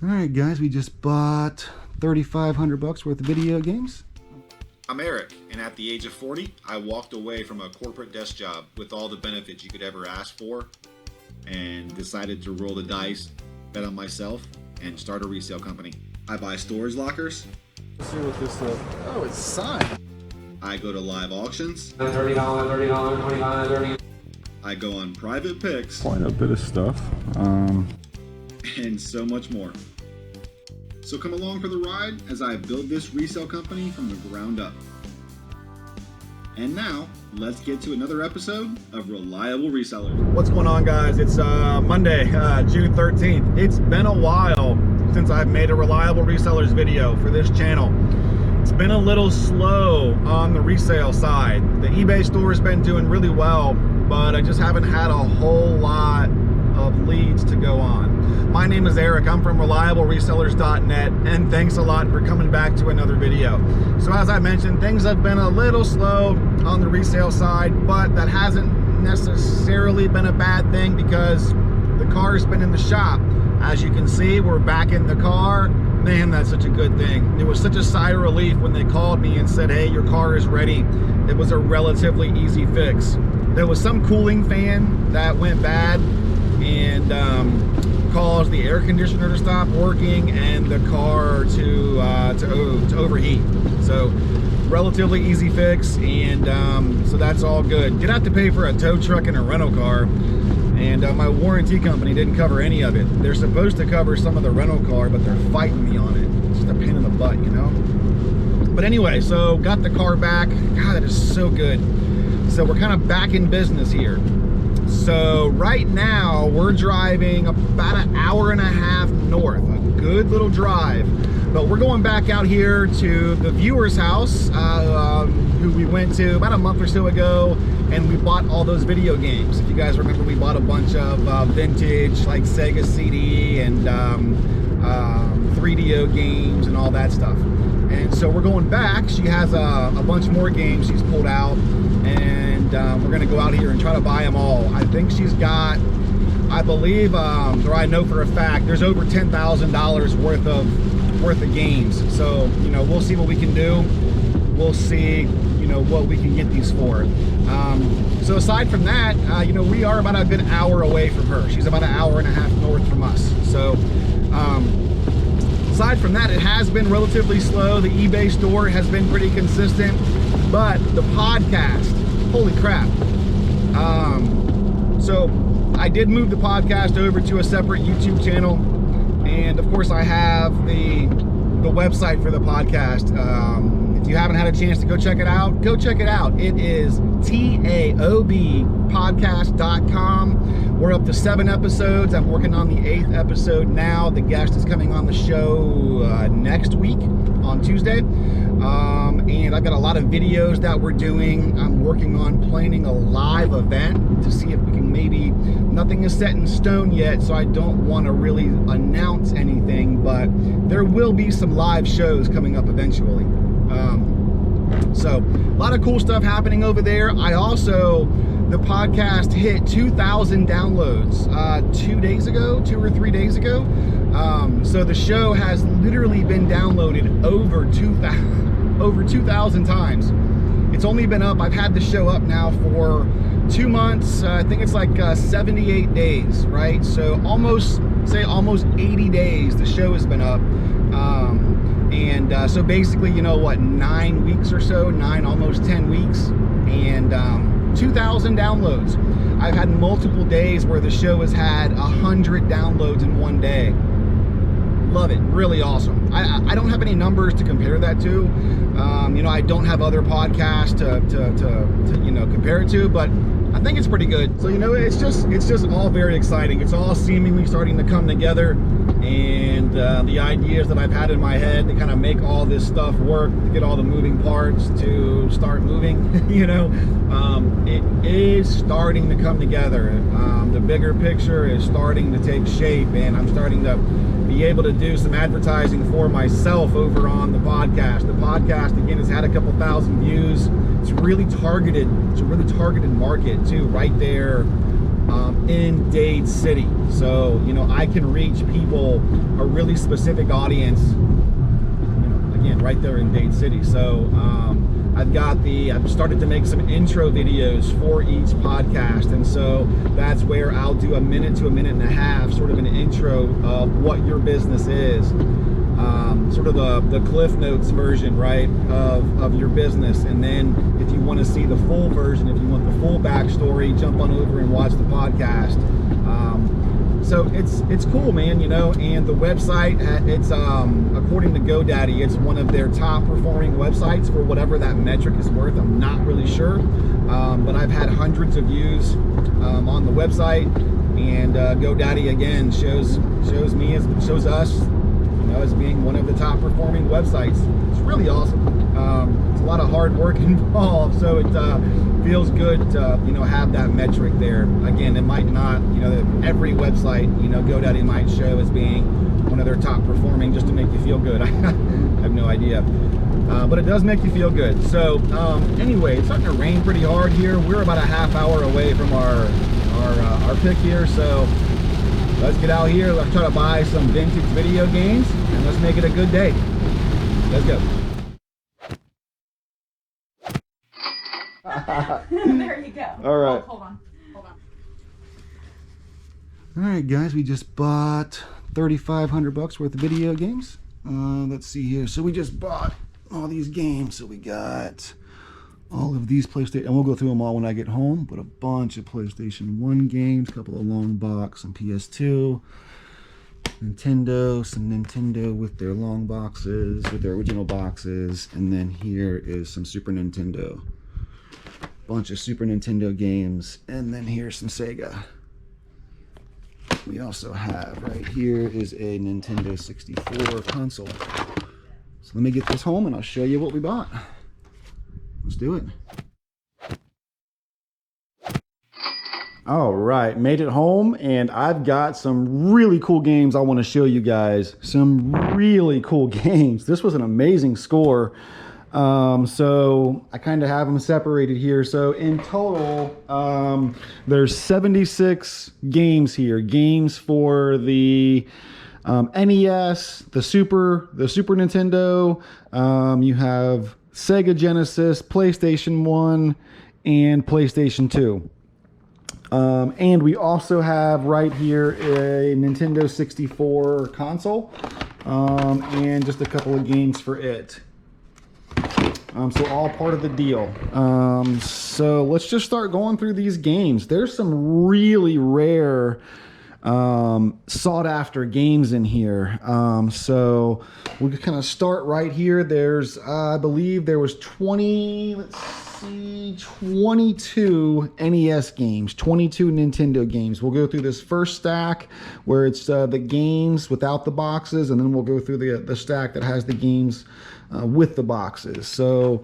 Alright guys, we just bought $3,500 worth of video games. I'm Eric, and at the age of 40, I walked away from a corporate desk job with all the benefits you could ever ask for and decided to roll the dice, bet on myself, and start a resale company. I buy storage lockers. Let's see what this oh, it's signed. I go to live auctions. $30, $30, $29, $30. I go on private picks. Quite a bit of stuff. And so much more. So come along for the ride as I build this resale company from the ground up. And now, let's get to another episode of Reliable Resellers. What's going on, guys? It's Monday, June 13th. It's been a while since I've made a Reliable Resellers video for this channel. It's been a little slow on the resale side. The eBay store has been doing really well, but I just haven't had a whole lot of leads to go on. My name is Eric. I'm from ReliableResellers.net, and thanks a lot for coming back to another video. So as I mentioned, things have been a little slow on the resale side, but that hasn't necessarily been a bad thing because the car's been in the shop. As you can see, we're back in the car. Man, that's such a good thing. It was such a sigh of relief when they called me and said, hey, your car is ready. It was a relatively easy fix. There was some cooling fan that went bad and caused the air conditioner to stop working and the car to overheat. So relatively easy fix, and so that's all good. Did have to pay for a tow truck and a rental car, and my warranty company didn't cover any of it. They're supposed to cover some of the rental car, but they're fighting me on it. It's just a pain in the butt, you know? But anyway, so got the car back. God, that is so good. So we're kind of back in business here. So right now we're driving about an hour and a half north, a good little drive. But we're going back out here to the viewer's house, who we went to about a month or so ago, and we bought all those video games. If you guys remember, we bought a bunch of vintage like SEGA CD and 3DO games and all that stuff. And so we're going back. She has a bunch more games she's pulled out, and we're gonna go out here and try to buy them all. I think she's got, I believe, or I know for a fact, there's over $10,000 worth of games. So, you know, we'll see what we can do. We'll see, you know, what we can get these for. So aside from that, you know, we are about a good hour away from her. She's about an hour and a half north from us. So, aside from that, it has been relatively slow. The eBay store has been pretty consistent, but the podcast, holy crap. So I did move the podcast over to a separate YouTube channel, and of course I have the website for the podcast. If you haven't had a chance to go check it out, go check it out. It is taobpodcast.com. We're up to 7 episodes. I'm working on the 8th episode now. The guest is coming on the show next week on Tuesday. And I've got a lot of videos that we're doing. I'm working on planning a live event to see if we can maybe, nothing is set in stone yet, so I don't want to really announce anything, but there will be some live shows coming up eventually. So a lot of cool stuff happening over there. I also, the podcast hit 2,000 downloads 2 or 3 days ago. So the show has literally been downloaded over 2,000 times. It's only been up, I've had the show up now for 2 months. I think it's like 78 days, right? So almost 80 days the show has been up. So basically, you know what, 9 weeks or so, almost 10 weeks, and 2,000 downloads. I've had multiple days where the show has had 100 downloads in one day. Love it, really awesome. I don't have any numbers to compare that to. You know, I don't have other podcasts to you know, compare it to, but I think it's pretty good. So, you know, it's just all very exciting. It's all seemingly starting to come together, and the ideas that I've had in my head to kind of make all this stuff work, to get all the moving parts to start moving, you know, it is starting to come together. The bigger picture is starting to take shape, and I'm starting to be able to do some advertising for myself over on the podcast. The podcast, again, has had a couple thousand views. It's really targeted. It's a really targeted market too, right there in Dade City. So, you know, I can reach people, a really specific audience, you know, again, right there in Dade City. So, I've started to make some intro videos for each podcast, and so that's where I'll do a minute to a minute and a half, sort of an intro of what your business is, sort of the Cliff Notes version, right, of your business. And then if you want to see the full version, if you want the full backstory, jump on over and watch the podcast. So it's cool, man, you know. And the website, it's according to GoDaddy, it's one of their top performing websites for whatever that metric is worth. I'm not really sure, but I've had hundreds of views on the website, and GoDaddy again shows us, you know, as being one of the top performing websites. It's really awesome. It's a lot of hard work involved, so it feels good to, you know, have that metric there. Again, it might not, you know, every website, you know, GoDaddy might show as being one of their top performing just to make you feel good. I have no idea, but it does make you feel good. So anyway, it's starting to rain pretty hard here. We're about a half hour away from our pick here, so let's get out here. Let's try to buy some vintage video games, and let's make it a good day. Let's go. There you go. All right. Oh, hold on. All right, guys, we just bought 3,500 bucks worth of video games. Let's see here. So we just bought all these games. So we got all of these PlayStation, and we'll go through them all when I get home, but a bunch of PlayStation 1 games, a couple of long box, some PS2, Nintendo, some Nintendo with their long boxes, with their original boxes, and then here is some Super Nintendo. Bunch of Super Nintendo games, and then here's some Sega. We also have right here is a Nintendo 64 console. So let me get this home and I'll show you what we bought. Let's do it. All right, made it home, and I've got some really cool games I want to show you guys. Some really cool games. This was an amazing score. So I kind of have them separated here. So in total, there's 76 games here. Games for the NES, the Super Nintendo. You have Sega Genesis, PlayStation 1, and PlayStation 2. And we also have right here a Nintendo 64 console, and just a couple of games for it. So all part of the deal. So let's just start going through these games. There's some really rare, sought after games in here. So we can kind of start right here. There's, I believe there was 22 NES games, 22 Nintendo games. We'll go through this first stack where it's the games without the boxes, and then we'll go through the stack that has the games with the boxes. So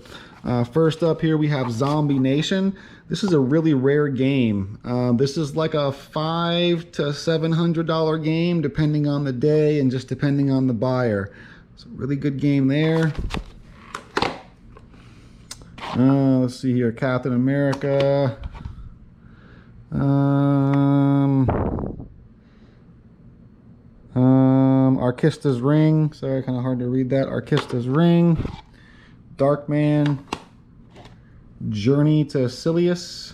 first up here we have Zombie Nation. This is a really rare game. This is like a $500 to $700 game depending on the day and just depending on the buyer. It's a really good game there. Let's see here, Captain America. Arkista's Ring. Sorry, kind of hard to read that. Arkista's Ring. Darkman. Journey to Silius.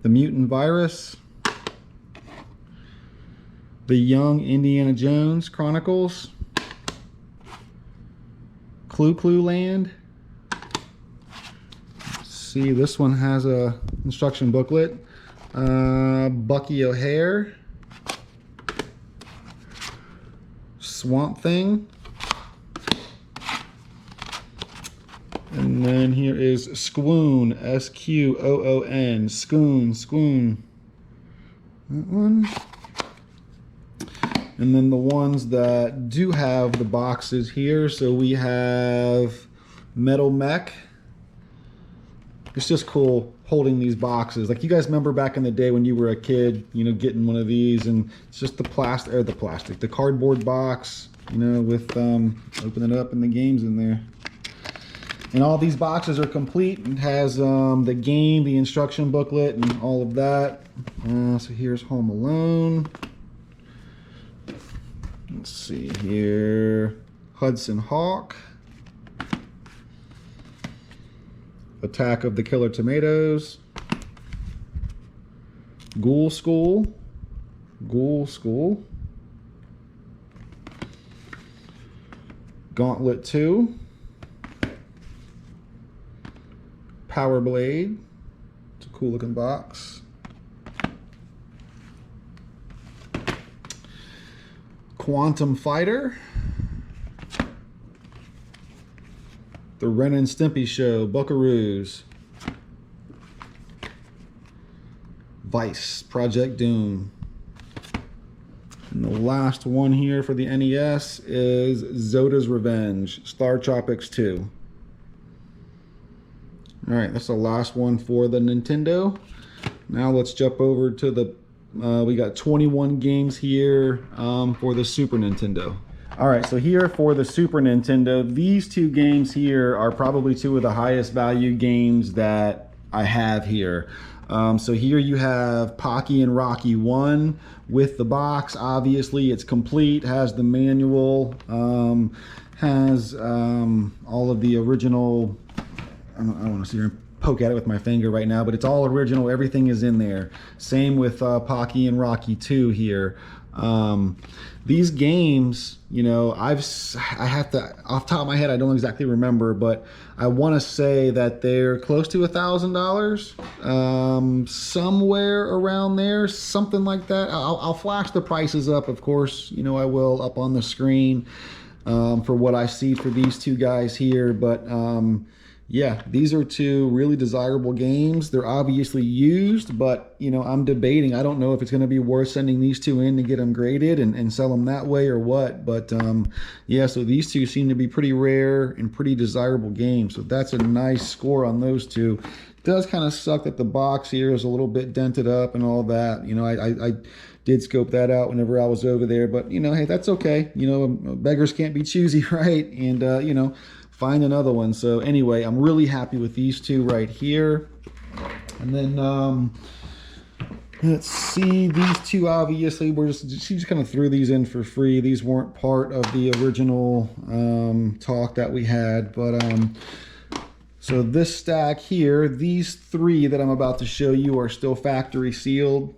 The Mutant Virus. The Young Indiana Jones Chronicles. Clue Land. See, this one has a instruction booklet. Bucky O'Hare. Swamp Thing. And then here is Squoon, S-Q-O-O-N, Squoon. That one. And then the ones that do have the boxes here. So we have Metal Mech. It's just cool holding these boxes. Like, you guys remember back in the day when you were a kid, you know, getting one of these, and it's just the cardboard box, you know, with open it up and the games in there. And all these boxes are complete. It has the game, the instruction booklet, and all of that. So here's Home Alone. Let's see here. Hudson Hawk. Attack of the Killer Tomatoes. Ghoul School. Ghoul School. Gauntlet 2. Power Blade. It's a cool looking box. Quantum Fighter. The Ren and Stimpy Show, Buckaroos. Vice, Project Doom. And the last one here for the NES is Zoda's Revenge, Star Tropics 2. All right, that's the last one for the Nintendo. Now let's jump over to the, we got 21 games here for the Super Nintendo. All right, so here for the Super Nintendo, these two games here are probably two of the highest value games that I have here. So here you have Pocky and Rocky 1 with the box. Obviously, it's complete, has the manual, has all of the original. I don't want to sit here and poke at it with my finger right now, but it's all original. Everything is in there. Same with Pocky and Rocky 2 here. These games, you know, I have to, off the top of my head, I don't exactly remember, but I want to say that they're close to $1,000, somewhere around there, something like that. I'll flash the prices up, of course, you know, I will, up on the screen for what I see for these two guys here, but yeah, these are two really desirable games. They're obviously used, but you know, I'm debating. I don't know if it's going to be worth sending these two in to get them graded and sell them that way or what. But yeah, so these two seem to be pretty rare and pretty desirable games. So that's a nice score on those two. It does kind of suck that the box here is a little bit dented up and all that. You know, I did scope that out whenever I was over there, but you know, hey, that's okay. You know, beggars can't be choosy, right? And you know, find another one. So anyway, I'm really happy with these two right here. And then let's see, these two obviously she just kind of threw these in for free. These weren't part of the original talk that we had, but so this stack here, these three that I'm about to show you are still factory sealed.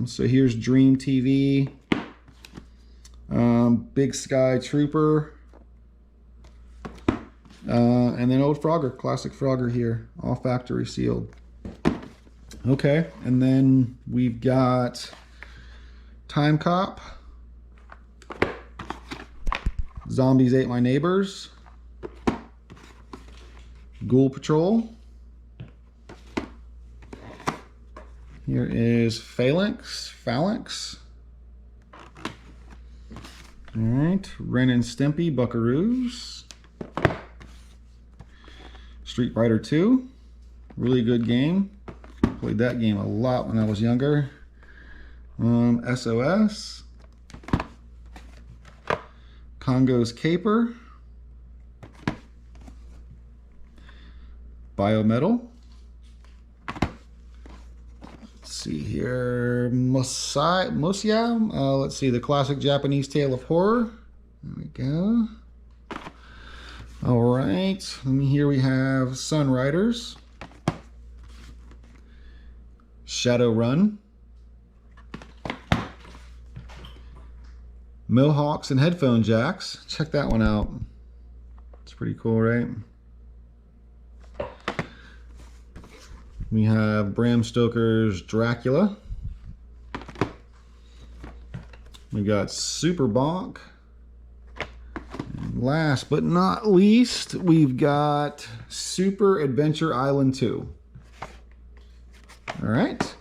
So here's Dream TV, Big Sky Trooper, and then old Frogger, classic Frogger here, all factory sealed. Okay, and then we've got Time Cop, Zombies Ate My Neighbors, Ghoul Patrol. Here is Phalanx. All right, Ren and Stimpy, Buckaroos. Street Fighter 2, really good game. Played that game a lot when I was younger. SOS. Congo's Caper. Biometal. Let's see here. Mosia. Let's see, the classic Japanese tale of horror. There we go. All right, and here we have Sunriders, Shadowrun, Mohawks and Headphone Jacks. Check that one out. It's pretty cool, right? We have Bram Stoker's Dracula. We got Super Bonk. Last but not least, we've got Super Adventure Island 2. All right,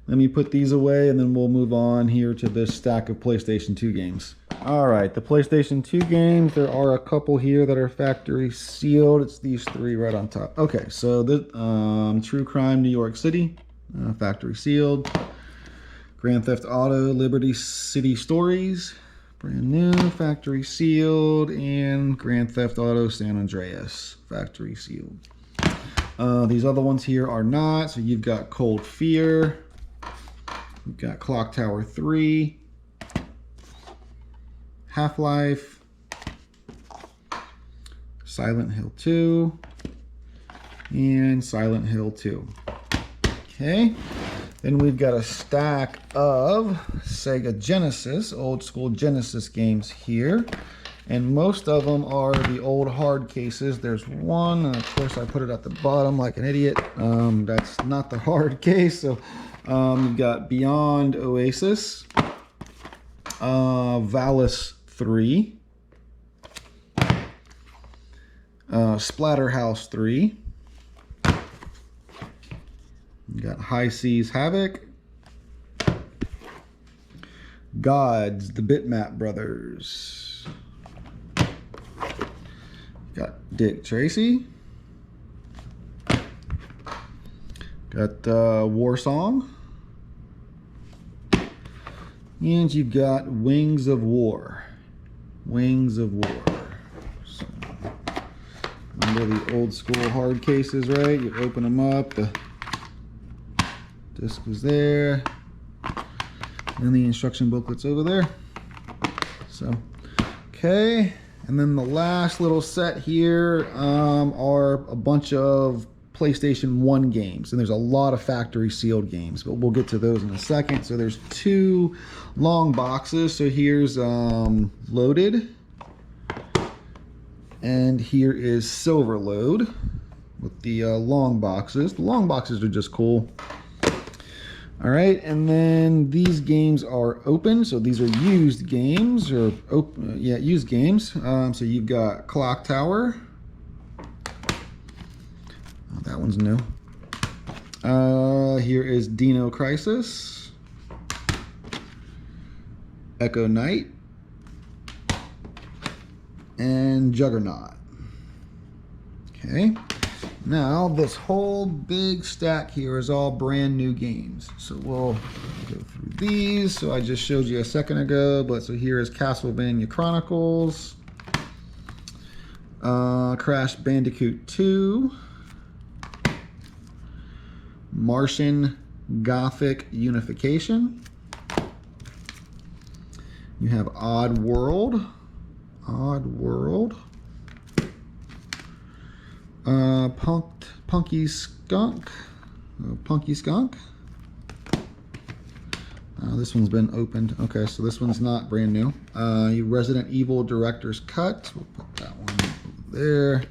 let me put these away and then we'll move on here to this stack of PlayStation 2 games. All right, the PlayStation 2 games, there are a couple here that are factory sealed. It's these three right on top. Okay, so the True Crime New York City, factory sealed. Grand Theft Auto Liberty City Stories, brand new, factory sealed, and Grand Theft Auto San Andreas, factory sealed. These other ones here are not. So you've got Cold Fear, you've got Clock Tower 3, Half-Life, Silent Hill 2, and Silent Hill 2. Okay, then we've got a stack of Sega Genesis, old school Genesis games here. And most of them are the old hard cases. There's one, and of course I put it at the bottom like an idiot. That's not the hard case. So you've got Beyond Oasis, Valis 3, Splatterhouse 3. You got High Seas Havoc, Gods, the Bitmap Brothers. Got Dick Tracy. Got War Song. And you've got Wings of War. Wings of War. So, remember the old school hard cases, right? You open them up, the disc was there, and the instruction booklet's over there. So, okay. And then the last little set here are a bunch of PlayStation 1 games. And there's a lot of factory sealed games, but we'll get to those in a second. So there's two long boxes. So here's Loaded. And here is Silver Load with the long boxes. The long boxes are just cool. All right, and then these games are open, so these are used games, or used games. So you've got Clock Tower. Oh, that one's new. Here is Dino Crisis, Echo Knight, and Juggernaut. Okay. Now, this whole big stack here is all brand new games. So we'll go through these. So I just showed you a second ago, but so here is Castlevania Chronicles, Crash Bandicoot 2, Martian Gothic Unification. You have Odd World, Punky Skunk. This one's been opened. Okay, so this one's not brand new. Resident Evil Director's Cut. We'll put that one there.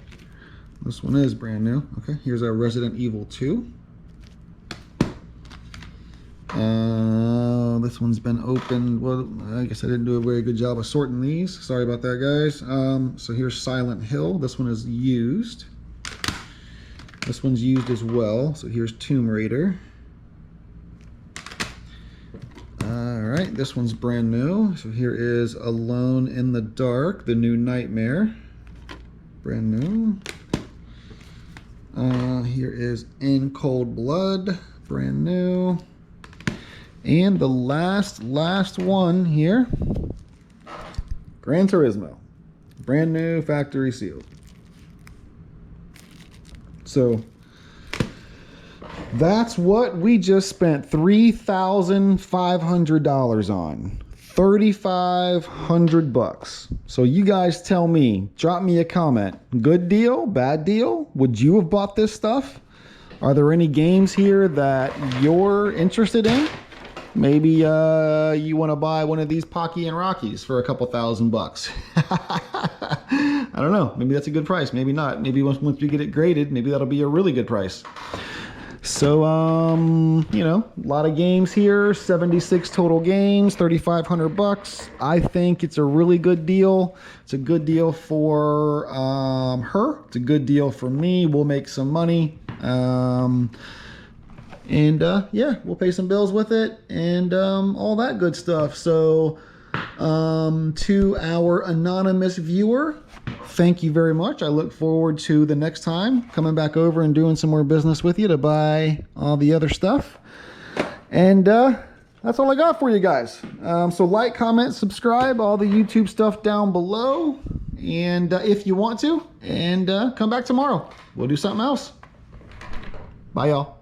This one is brand new. Okay, here's our Resident Evil 2. This one's been opened. Well, I guess I didn't do a very good job of sorting these. Sorry about that, guys. So here's Silent Hill. This one is used. This one's used as well. So here's Tomb Raider. All right, this one's brand new. So here is Alone in the Dark, the new Nightmare. Brand new. Here is In Cold Blood, brand new. And the last one here, Gran Turismo, brand new, factory sealed. So that's what we just spent $3,500 on. $3,500. So you guys tell me, drop me a comment. Good deal, bad deal? Would you have bought this stuff? Are there any games here that you're interested in? Maybe you want to buy one of these Pocky and Rockies for a couple $1,000. I don't know. Maybe that's a good price. Maybe not. Maybe once we get it graded, maybe that'll be a really good price. So, you know, a lot of games here. 76 total games, $3,500. I think it's a really good deal. It's a good deal for her. It's a good deal for me. We'll make some money. Yeah, we'll pay some bills with it and all that good stuff. So to our anonymous viewer, thank you very much. I look forward to the next time coming back over and doing some more business with you to buy all the other stuff. And that's all I got for you guys. So like, comment, subscribe, all the YouTube stuff down below. And if you want to, and come back tomorrow. We'll do something else. Bye, y'all.